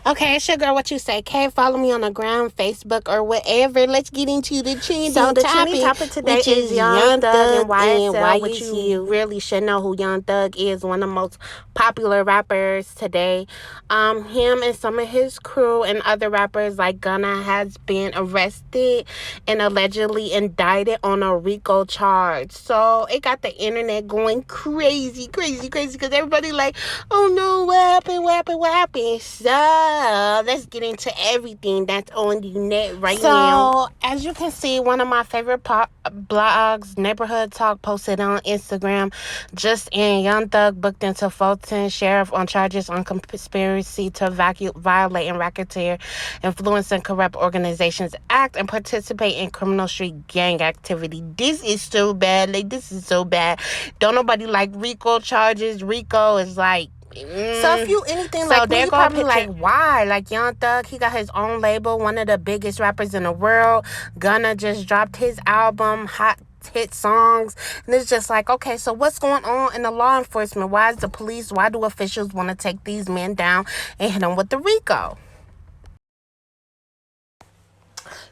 Okay, it's your girl, Whatyousaykay. Follow me on the gram, Facebook, or whatever. Let's get into the trending topic today, which is Young Thug and YSL, which you really should know who Young Thug is, one of the most popular rappers today. Him and some of his crew and other rappers like Gunna has been arrested and allegedly indicted on a Rico charge. So it got the internet going crazy, because everybody like, oh no, what happened? So let's get into everything that's on the net right now. So as you can see, one of my favorite blogs, Neighborhood Talk, posted on Instagram, just in Young Thug booked into Fulton Sheriff on charges on conspiracy to violate and racketeer, influence and corrupt organizations act, and participate in criminal street gang activity. This is so bad. This is so bad. Don't nobody like Rico charges. Rico is like, so if you anything so like, they're gonna be like, why? Like Young Thug, he got his own label, one of the biggest rappers in the world. Gunna just dropped his album, hot hit songs, and it's just like, okay, so what's going on in the law enforcement? Why is the police, why do officials want to take these men down and hit them with the Rico?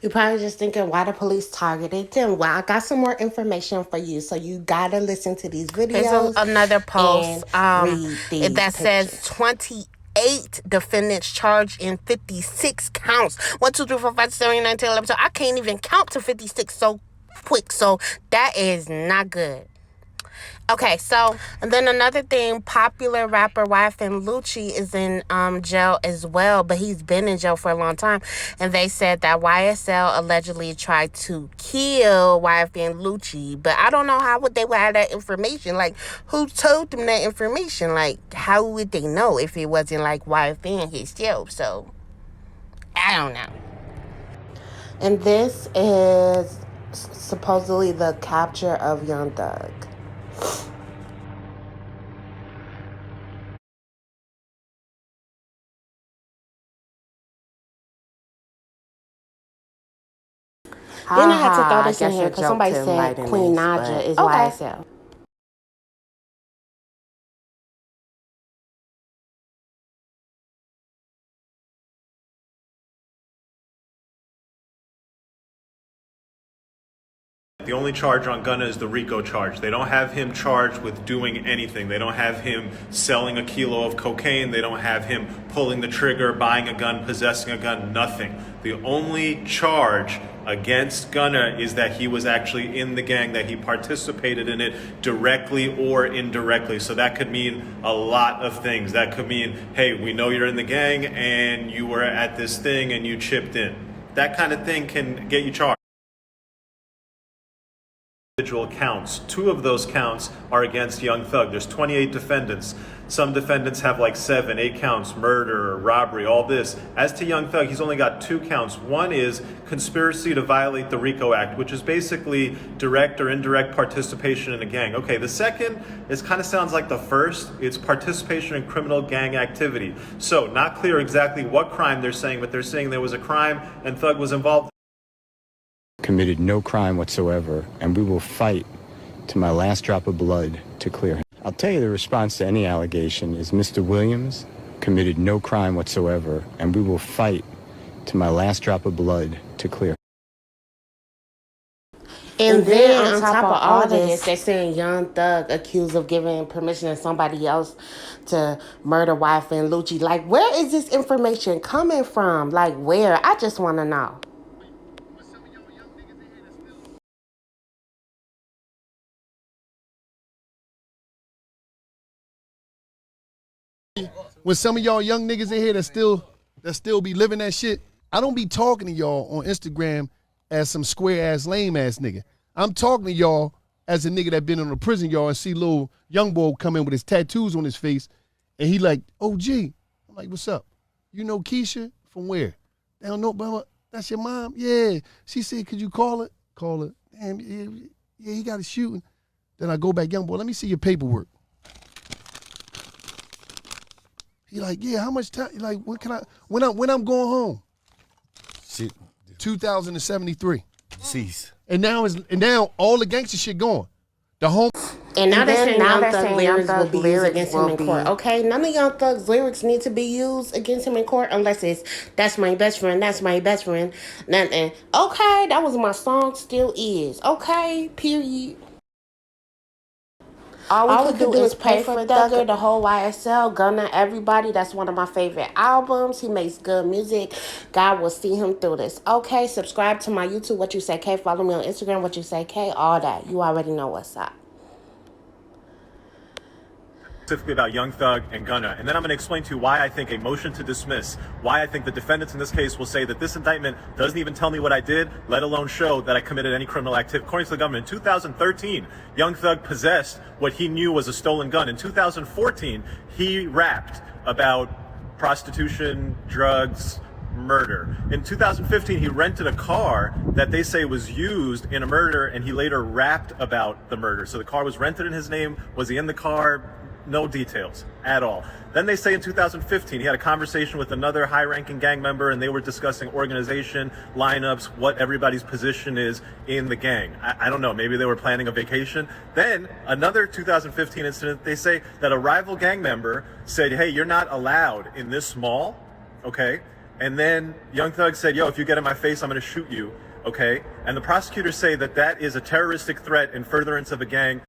You're probably just thinking, why the police targeted them? Well, I got some more information for you, so you gotta listen to these videos. There's another post that says 28 defendants charged in 56 counts. 1, 2, 3, 4, 5, 6, 7, 8, 9, 10, 11, 12. I can't even count to 56 so quick, so that is not good. Okay, so, and then another thing, popular rapper YSL is in jail as well, but he's been in jail for a long time. And they said that YSL allegedly tried to kill YSL, but I don't know how they would have that information. Like, who told them that information? Like, how would they know if it wasn't like YSL himself? So, I don't know. And this is supposedly the capture of Young Thug. Then I had to throw this in here because somebody said Queen Naja is YSL. The only charge on Gunna is the Rico charge. They don't have him charged with doing anything. They don't have him selling a kilo of cocaine. They don't have him pulling the trigger, buying a gun, possessing a gun, nothing. The only charge against Gunna is that he was actually in the gang, that he participated in it directly or indirectly. So that could mean a lot of things. That could mean, hey, we know you're in the gang and you were at this thing and you chipped in. That kind of thing can get you charged. Individual counts. 2 of those counts are against Young Thug. There's 28 defendants. Some defendants have like 7, 8 counts, murder, robbery, all this. As to Young Thug, he's only got 2 counts. One is conspiracy to violate the RICO Act, which is basically direct or indirect participation in a gang. Okay, the second is kind of sounds like the first. It's participation in criminal gang activity. So not clear exactly what crime they're saying, but they're saying there was a crime and Thug was involved. Committed no crime whatsoever, and we will fight to my last drop of blood to clear him. I'll tell you, the response to any allegation is Mr. Williams committed no crime whatsoever, and we will fight to my last drop of blood to clear him. And then on top of all this, they're saying Young Thug accused of giving permission to somebody else to murder YSL. Like, where is this information coming from? Like, where? I just want to know. When some of y'all young niggas in here that still be living that shit, I don't be talking to y'all on Instagram as some square ass lame ass nigga. I'm talking to y'all as a nigga that been in a prison yard and see little young boy come in with his tattoos on his face and he like, oh gee. I'm like, what's up? You know Keisha? From where? They don't know, but that's your mom? Yeah. She said, could you call her? Call her. Damn, yeah, he got a shooting. Then I go back, young boy, let me see your paperwork. He like, yeah, how much time? Like, when I'm going home? Shit. 2073. Cease. And now all the gangster shit gone. The home. And now they're saying Young Thug's lyrics will be used against him in court. Okay, none of Young Thug's lyrics need to be used against him in court unless it's "That's my best friend, that's my best friend." Nothing. Okay, that was my song, still is. Okay, period. All we could do is pray for Thugger, the whole YSL, Gunna, everybody. That's one of my favorite albums. He makes good music. God will see him through this. Okay, subscribe to my YouTube, Whatyousaykay. Follow me on Instagram, Whatyousaykay. All that. You already know what's up. Specifically about Young Thug and Gunna, and then I'm going to explain to you why I think a motion to dismiss, why I think the defendants in this case will say that this indictment doesn't even tell me what I did, let alone show that I committed any criminal activity. According to the government, in 2013, Young Thug possessed what he knew was a stolen gun. In 2014, he rapped about prostitution, drugs, murder. In 2015, he rented a car that they say was used in a murder, and he later rapped about the murder. So the car was rented in his name. Was he in the car? No details at all. Then they say in 2015, he had a conversation with another high-ranking gang member, and they were discussing organization, lineups, what everybody's position is in the gang. I don't know, maybe they were planning a vacation. Then another 2015 incident, they say that a rival gang member said, hey, you're not allowed in this mall, okay? And then Young Thug said, yo, if you get in my face, I'm gonna shoot you, okay? And the prosecutors say that that is a terroristic threat in furtherance of a gang.